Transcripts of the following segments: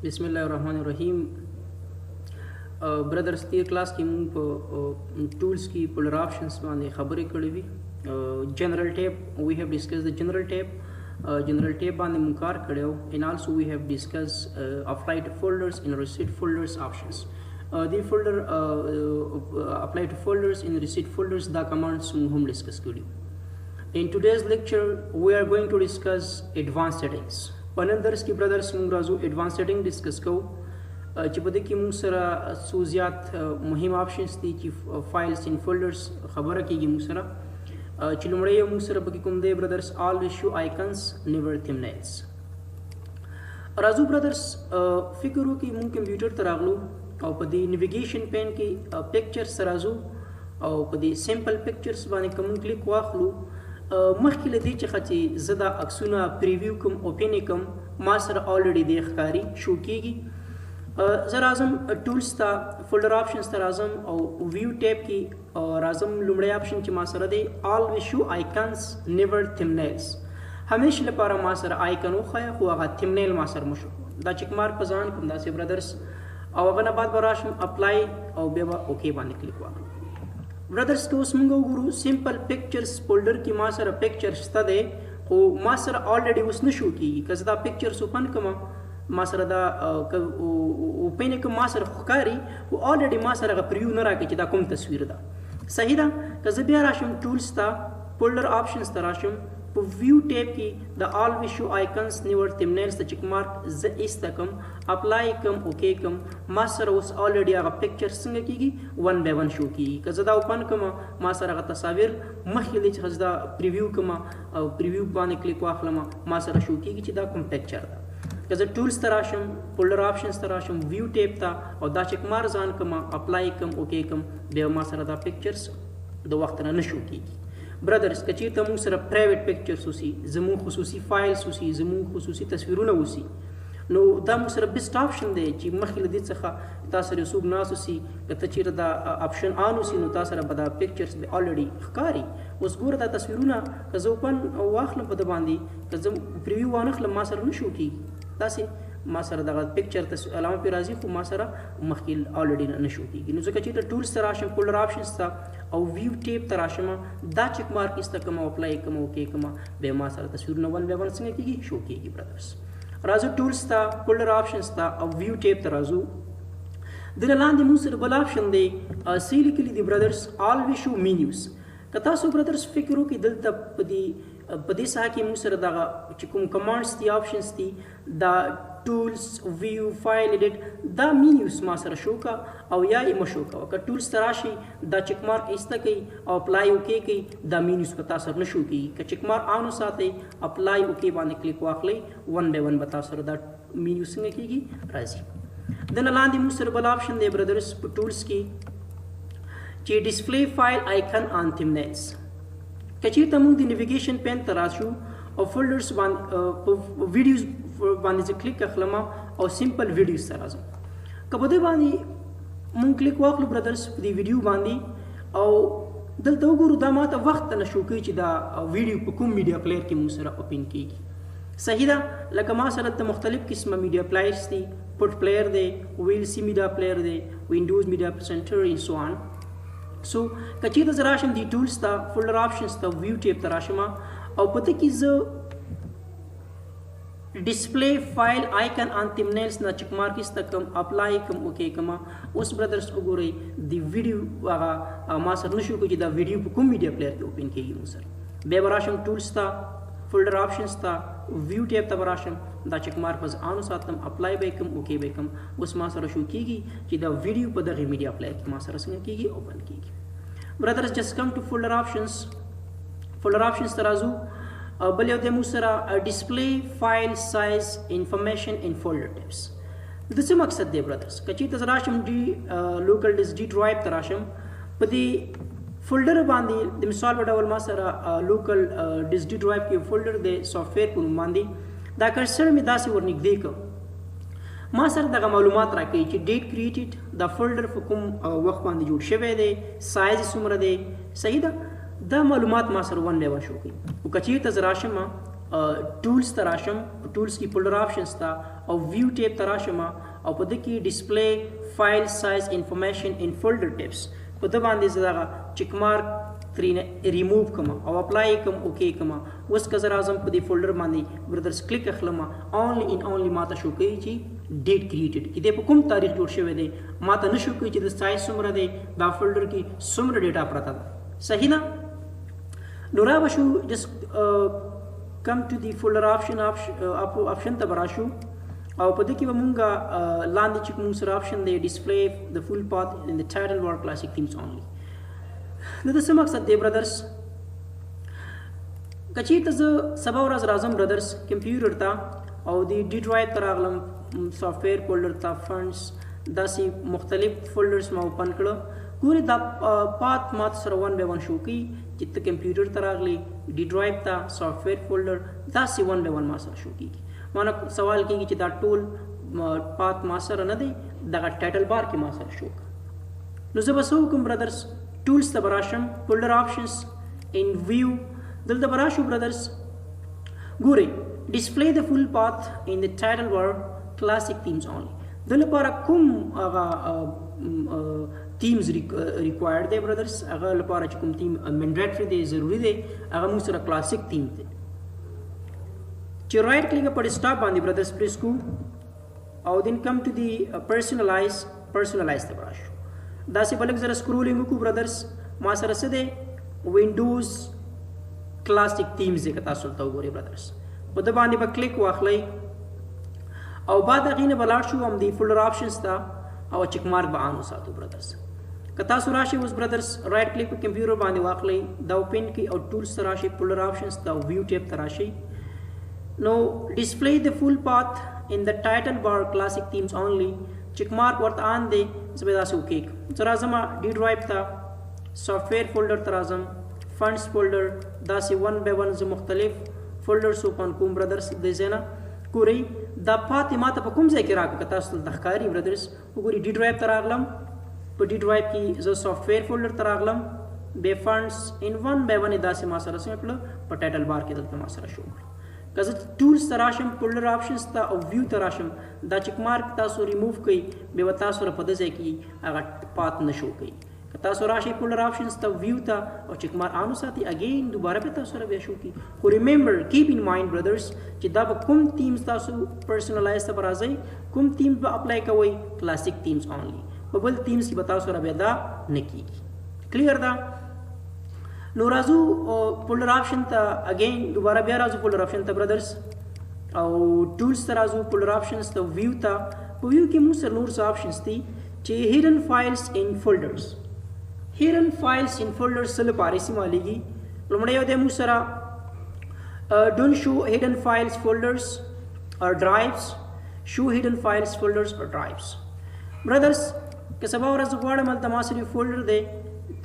बिस्मिल्लाहिर्रहमानिर्रहीम। ब्रदर्स तेर क्लास की मूँ टूल्स की पोलर ऑप्शंस बांधे खबरें कड़ी हुई general tab we have discuss the general tab बांधे मुकार कड़े हो and also we have discuss apply to folders in receipt folders options the folder apply to folders in receipt folders the commands हम discuss करी. In today's lecture we are going to discuss advanced settings. पनंदर्स की ब्रदर्स मूँ Raju advanced setting discuss को चिपदे की मूँ सरा सूजियात मुहिम ऑप्शंस थी कि फाइल्स इन फोल्डर्स खबर की मूँ सरा चिलुमड़े मूँ सरा बकी कुंदे brothers all issue icons never thumbnails. राजू ब्रदर्स फिक्रो की मूँ कंप्यूटर तरागलू और पदी नेविगेशन पेन की पिक्चर्स राजू और पदी सिंपल पिक्चर्स बाने कम क्लिक वाखलू मखिल दी चखची ज़दा अक्सुना प्रीव्यू कम ओपन कम मासर ऑलरेडी देख कारी शो कीगी ज़रा आज़म टूल्स था फोल्डर ऑप्शंस था आज़म और व्यू टैब की और आज़म लुमड़े ऑप्शन की मासर they all Vishu icons never thumbnails हमेशा लपारा मासर आइकन उखाया हुआ थंबनेल मासर मुशो दा चिकमार पजान कम दा से ब्रदर्स और अगना बात बराशम अप्लाई और बेवा ओके बाने क्लिक हुआ ब्रदर्स को उसमें गुरु सिंपल पिक्चर्स फोल्डर की मासर पिक्चर्स तदे वो मासर ऑलरेडी उसने शो की कसदा पिक्चर्स ओपन कमा मासर दा ओपन के मासर खुकारी वो ऑलरेडी मासर का प्रीव्यू न रहा कि दा कम तस्वीर दा सही दा कज़बिया राशम टूल्स ता फोल्डर ऑप्शंस ता राशम व्यू टैब की the all Vishu icons never thumbnails the चिक मार्क ज इस तकम अप्लाई कम ओके कम मासर उस ऑलरेडी आगा पिक्चर संग कीगी 1 by 1 शो की कज़दा ओपन कमा मासर आगा तस्वीर मखिली खजदा प्रीव्यू कमा प्रीव्यू बाने क्लिक वाखलमा मासर शो कीगी चिदा कम पिक्चर दा कज़ टूल्स तराशम फोल्डर ऑप्शंस तराशम व्यू टैब ता और दा चिक मार जान कमा अप्लाई कम ओके कम बे मासर दा पिक्चर्स दो वक्त न शो कीगी ब्रदर्स कचीर तमू सर प्राइवेट पिक्चर्स उसी जमू खुसूसी फाइल्स उसी जमू खुसूसी तस्वीरों उसी नो दामू सर बेस्ट ऑप्शन दे ची मखिल दी सखा तासर सूब नास उसी कचीर दा ऑप्शन आन उसी नो तासर बदा पिक्चर्स बे ऑलरेडी खकारी उस गोर दा तस्वीरों कजोपन वाखल बदबांदी कजम प्रीव्यू वानखल मासर नशो की तासे मासर दा पिक्चर तस अलामा पे राजी को मासरा मखिल ऑलरेडी नशो की नो कचीर टूल्स तराशम फोल्डर ऑप्शंस ता और व्यू टैब तराशमा दा चिक मार्क इस तक कमा अप्लाई कमा ओके कमा बे मासर तस्वीर न 1 by 1 संगे की शो की ब्रदर्स राजू टूल्स ता फोल्डर ऑप्शंस ता और व्यू टैब तराजू दिन लांदे मुसर बल ऑप्शन दे सीली के लिए ब्रदर्स ऑल विशू मेन्यूज कता सो ब्रदर्स फिक्रो की दिल तब पदी सा की मुसर दा चिकुम कमांड्स दी ऑप्शंस दी दा टूल्स व्यू फाइल एडिट दा मेन्यूज मासर शो का और या इम शो का का टूल्स तराशी दा चिक मार्क इस तक और अप्लाई ओके की दा मेन्यूज बता सर न शो की का चिक मार्क आनो साथे अप्लाई ओके बाने क्लिक वाखले 1 by 1 बता सर दा मेन्यूज संगे की राजी दन लांदी मुसर बल ऑप्शन दे ब्रदर्स टूल्स की चे display file icon on thumbnails Kachir तमू दी नेविगेशन पेन तराशू और फोल्डर्स वीडियोस बांधे से क्लिक अखलमा और सिंपल वीडियोस तराजू कबदे बांधी मुं क्लिक वाखलू ब्रदर्स दी वीडियो बांधी और दल तो गुरु दामात वक्त न शोकी चिदा वीडियो को कुम मीडिया प्लेयर की मुसरा ओपन की सही दा लकमा सरत मुख्तलिफ किस्म मीडिया प्लेयर्स थी put player they will C media player they Windows media centre in so on so Kachir तराशम दी टूल्स ता फोल्डर ऑप्शंस ता व्यू टैब तराशमा और पता की जो display file icon on thumbnails ना चिक मार्क इस तक कम अप्लाई कम ओके कमा उस ब्रदर्स को गोरे दी वीडियो वागा मासर नशो को जिदा वीडियो को मीडिया प्लेयर के ओपन की मुसर बेबराशम टूल्स ता फोल्डर ऑप्शंस ता व्यू टैब ता बराशम दा चिक मार्क बस आनो सातम अप्लाई बेकम ओके बेकम उस मासर शो कीगी जिदा वीडियो पर द मीडिया प्लेयर की मासर संग कीगी ओपन कीगी brothers just come to folder options तराजू बलियो दे मुसरा display file size information in folder tabs दसे मकसद दे ब्रदर्स कची तराशम डी लोकल डिस डी ड्राइव तराशम पदी फोल्डर बांधी द मिसाल बडावल मासरा लोकल डिस डी ड्राइव के फोल्डर दे सॉफ्टवेयर को बांधी दा कर्सर में दासी वर्निक देखो मासर दा मालूमात राके ची डेट क्रिएटेड दा फोल्डर फकुम वक्त बांधी जोड़ शवे दे साइज सुमर दे सही दा मालूमात मासर 1 by 1 शो की कचीर तजराशमा ټولز ته راشم ټولز کې فولډر آپشنز ته او ویو ټیب ته راشم او په دې کې ډسپلی فایل سایز انفارمیشن ان فولډر ټیپس په دې باندې زه دغه چیک مارک ترې ریموو کوم او اپلای کوم اوکې کوم. اوس که زه راځم په دې فولډر باندې برادرز کلیک اخلم اونلی ان اونلی ماته شو کوي چې ډیټ کریټډ کې د په کوم تاریخ جوړ شوی دی ماته نه شو کوي چې د سایز څومره دی دا فولډر کې څومره ډیټا پرته ده. صحیح نه؟ نو را به شو جست کم ټو دی فولډر آپشن ته به راشو او په دې کې به مونږ لاندې چې مونږ سره آپشن دی ډسپلی د فول پات ان د ټایټل بار کلاسیک تیمز اونلی. نو د څه مقصد دی برادرز که چېرته زه سبا ورځ راځم برادرز کمپیوټر ته او د ډي ډرایو ته راغلم سافټویر فولډر ته فنډس داسې مختلف فولډرز ما اوپن کړه ګورې دا پات ماته سره ون بای ون شو کوي چې ته کمپیوټر ته راغلی ډي ډرایو ته سافټویر فولډر داسې ون بای ون ما سره شو کېږي. مانه سوال کېږي چې دا ټول پات ما سره نه دی دغه ټایټل بار کې ما سره شو کړه. نو زه به څه وکړم برادرز ټولز ته به راشم فولډر آپشنز ان ویو دلته به راشو برادرز ګورئ ډسپلی د فول پات ان د ټایټل بار کلاسیک تیمز اونلی د لپاره کوم هغه تیمز ریکوایرډ دی برادرز هغه لپاره چې کوم تیم منډیټری دی ضروري دی هغه موږ سره کلاسیک تیم دی چې رائټ کلیک په ډیسکټاپ باندې برادرز پریس کو او دین کم ټو دی پرسنلایز ته راشو داسې بلک زره سکرولینګ وکړو برادرز ما سره څه دی وینډوز کلاسیک تیمز دی که تاسو ته وګورئ برادرز په ده باندې به کلیک واخلئ او بعد هغې نه به لاړ شو همدې فولډر آپشنز ته او چیک مارک به آن وساتو برادرز. که تاسو راشئ اوس برادرز رائټ کلیک په کمپیوټر باندې واخلئ دا اوپن کړئ او ټولز ته راشئ فولډر آپشنز ته او ویو ټیب ته راشئ نو ډسپلی د فول پات ان د ټایټل بار کلاسیک تیمز اونلی چیک مارک ورته آن دی زه به داسې وکړم. زه راځم ډي ډرایو ته سافټویر فولډر ته راځم فنډس فولډر داسې ون بای ون زه مختلف فولډرز اوپن کوم برادرز د ځای نه ګورئ دا پاتې ماته په کوم ځای کې راکړه که تاسو ته ښکاري برادرز وګورئ ډي ډرایو ته راغلم په ډي ډرایو کې زه سافټویر فولډر ته راغلم بیا فنډس ان ون بای ون یې داسې ما سره څنګه کړه په ټایټل بار کې دلته ما سره شو کړه. که زه ټولز ته راشم فولډر آپشنز ته او ویو ته راشم دا چیک مارک تاسو ریموو کړئ بیا به تاسو سره په دې ځای کې هغه پات نه شو کوي. که تاسو راشئ فولډر آپشنز ته ویو ته او چیک مارک آن وساتئ اګین دوباره بیا تاسو سره بیا شو کوي. خو ریممبر کیپ ان مایند برادرز چې دا به کوم تیمز تاسو پرسنلایز ته به راځئ کوم تیمز به اپلای کوئ کلاسیک تیمز اونلی په بل تیمز کې به تاسو سره بیا دا نه کېږي. کلیر ده؟ نو راځو فولډر آپشن ته اګین دوباره بیا راځو فولډر آپشن ته برادرز او ټولز ته راځو فولډر آپشنز ته ویو ته په ویو کې موږ سره نور څه آپشنز دي چې هیډن فایلز ان فولډرز هیډن فایلز ان فولډرز څه لپاره استعمالیږي. لومړی یو دی موږ سره ډونټ شو هیډن فایلز فولډرز اور ډرایوز شو هیډن فایلز فولډرز اور ډرایوز برادرز که سبا ورځ غواړم هلته ما سره فولډر دی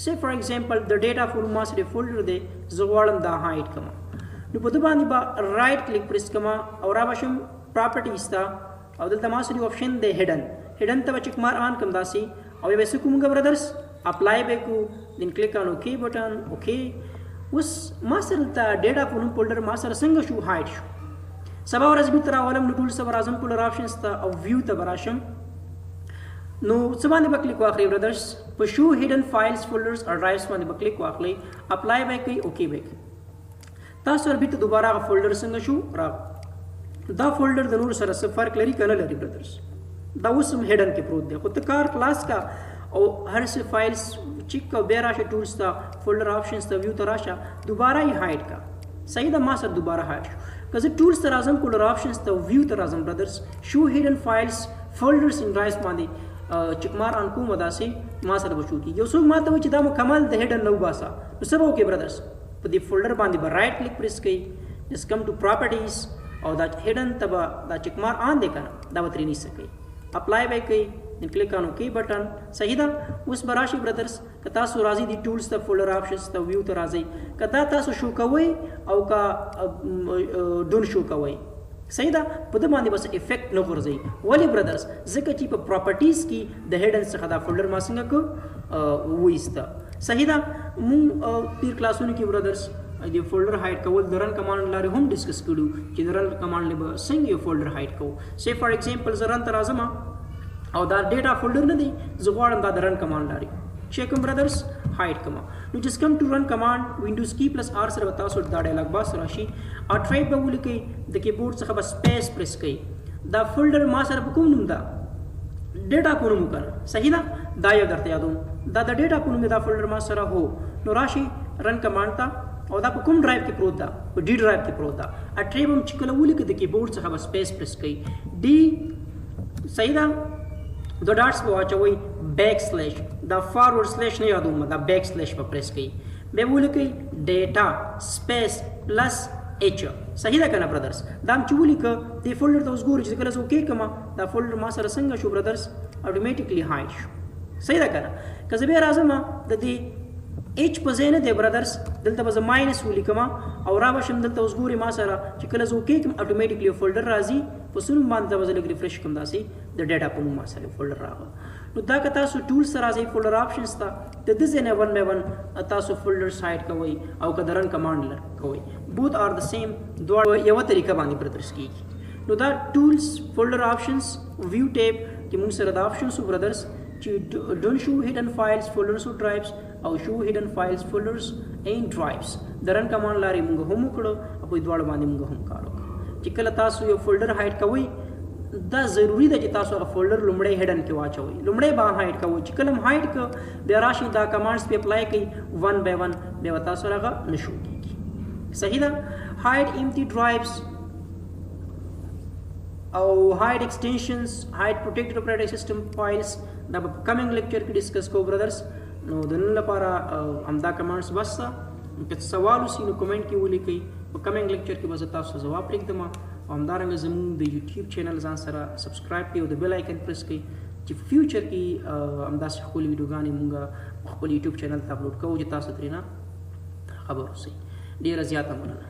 say for example د ډیټا فول ما سره فولډر دی زه غواړم دا هایډ کړم نو په دې باندې به رائټ کلیک پریس کوم او را بشم پراپرټیز ته او دلته ما سره آپشن دی هیډن ته به چیک مارک آن کوم داسې او بیا څه کوم برادرز اپلای به کو دین کلیک آن اوکے بټن اوکے. اوس ما سره ته ډیټا فول فولډر ما سره څنګه شو هایډ شو. سبا ورځ به تر اولم نو ټول سبا راځم فولډر آپشنز ته او ویو ته براشم نو څه باندې به کلیک واخلئ برادرز په شو هیډن فایلز فولډرز اور ډرایوز باندې به کلیک واخلئ اپلای به کوئ اوکے به کوئ تاسو ور بیرته دوباره هغه فولډر څنګه شو راغ دا فولډر د نور سره څه فرق لري که نه لري برادرز دا اوس هم هیډن کې پروت دی خو ته کار خلاص کا او هر څه فایلز چیک کا بیا راشه ټولز ته فولډر آپشنز ته ویو ته راشه دوباره یې هایډ کا صحیح ده ما سره دوباره هایډ شو. که زه ټولز ته راځم فولډر آپشنز ته ویو ته راځم برادرز شو هیډن فایلز فولډرز ان ډرایوز باندې چیک مار آن کوم داسې ما سره به شو کېږي. یو څوک ما ته وایي چې دا مکمل د هیډن نه وباسه نو څه به وکړې برادرز په دې فولډر باندې به رائټ کلیک پریس کوئ جس کم ټو پراپرټیز او دا هیډن ته به دا چیک مار آن دی که نه دا به ترې نیسه کوئ اپلای به کوئ دین کلیک آن اوکے بټن صحیح ده. اوس به راشئ برادرز که تاسو راځئ دي ټولز ته فولډر آپشنز ته ویو ته راځئ که دا تاسو شو کوئ او که ډون شو کوئ صحیح ده په دې باندې بس افیکټ نه غورځوي ولې برادرز ځکه چې په پراپرټیز کې د هیډن څخه دا فولډر ما څنګه کو وایسته صحیح ده. مونږ تیر کلاسونو کې برادرز د فولډر هایډ کول د رن کمانډ لارې هم ډسکس کړو چې د رن کمانډ لپاره څنګه یو فولډر هایډ کوو. سی فار ایگزامپل زه رن ته راځم او دا ډیټا فولډر نه دی، زه غواړم دا د رن کمانډ لارې چیک کوم برادرز هایډ کما. نو جست کم ټو رن کمانډ وینډوز کی پلس آر سره تاسو دا ډایلاګ باکس راشي او ټرای به ولیکئ د کیبورډ څخه بس سپیس پریس کړئ. دا فولډر ما سره په کوم نوم ده ډیټا په نوم وکړه، صحیح ده؟ دا یو درته یادوم دا د ډیټا په نوم دا فولډر ما سره هو. نو راشي رن کمانډ ته او دا په کوم ډرایو کې پروت ده؟ په ډي ډرایو کې پروت ده. ا ټریب هم چې کله ولیکئ د کیبورډ څخه بس سپیس پریس کړئ ډي، صحیح ده؟ دو ډاټس په واچوئ بیک سلیش، دا فارورډ سلیش نه یادوم، دا بیک سلیش په پریس کړئ، بیا ولیکئ ډیټا سپیس پلس اچ، صحیح ده کنه برادرز؟ دا هم چې ولیکه دې فولډر ته اوس ګورئ چې کله زه اوکې کړم دا فولډر ما سره څنګه شو برادرز؟ اټومیټیکلی هایډ شو، صحیح ده کنه؟ که زه بیا راځم د دې اچ په ځای نه دی برادرز، دلته به زه ماینس ولیکم او را به شم دلته اوس ګورئ ما سره چې کله زه اوکې کړم اټومیټیکلی فولډر راځي په څه نوم باندې به زه لږ ریفریش کړم داسې د ډیټا په نوم ما سره فولډر راغله. نو دا که تاسو ټولز ته راځئ فولډر آپشنز ته د دې ځای نه ون بای ون تاسو فولډرز هایډ کوئ او که د رن کمانډ کوئ، بوت آر د سیم، دواړه یوه طریقه باندې برادرز کېږي. نو دا ټولز فولډر آپشنز ویو ټیب کې موږ سره د آپشنز برادرز چې ډونټ شو هیډن فایلز فولډرز او ډرایوز او شو هیډن فایلز فولډرز اینڈ ډرایوز د رن کمانډ لارې موږ هم وکړو او په دواړو باندې موږ هم کار وکړو. چې کله تاسو یو فولډر هایډ کوئ دا ضروری ده چې تاسو هغه فولډر لومړی هیډن کې واچوئ، لومړی به هایډ کوئ. چې کله هایډ کړ بیا راشي دا کمانډز په اپلای کړئ ون بای ون، بیا تاسو هغه نشو کېږي، صحیح ده؟ هایډ ایمپټي ډرایوز او هایډ ایکسټینشنز، هایډ پروټیکټډ اپریټنګ سیسټم فایلز دا په کمینګ لیکچر کې ډسکس کوو برادرز. نو د نن لپاره همدا کمانډز بس ده. که سوال وسي نو کمنټ کې ولیکئ، په کمینګ لیکچر کې به زه تاسو ته ځواب پرېږدم. او همدارنګه زموږ د یوټیوب چینل ځان سره سبسکرایب کړئ او د بیل آیکن پریس کړئ چې فیوچر کې همداسې ښکلې ویډیوګانې مونږ په خپل یوټیوب چینل ته اپلوډ کوو چې تاسو ترېنه خبر اوسئ. ډېره زیاته مننه.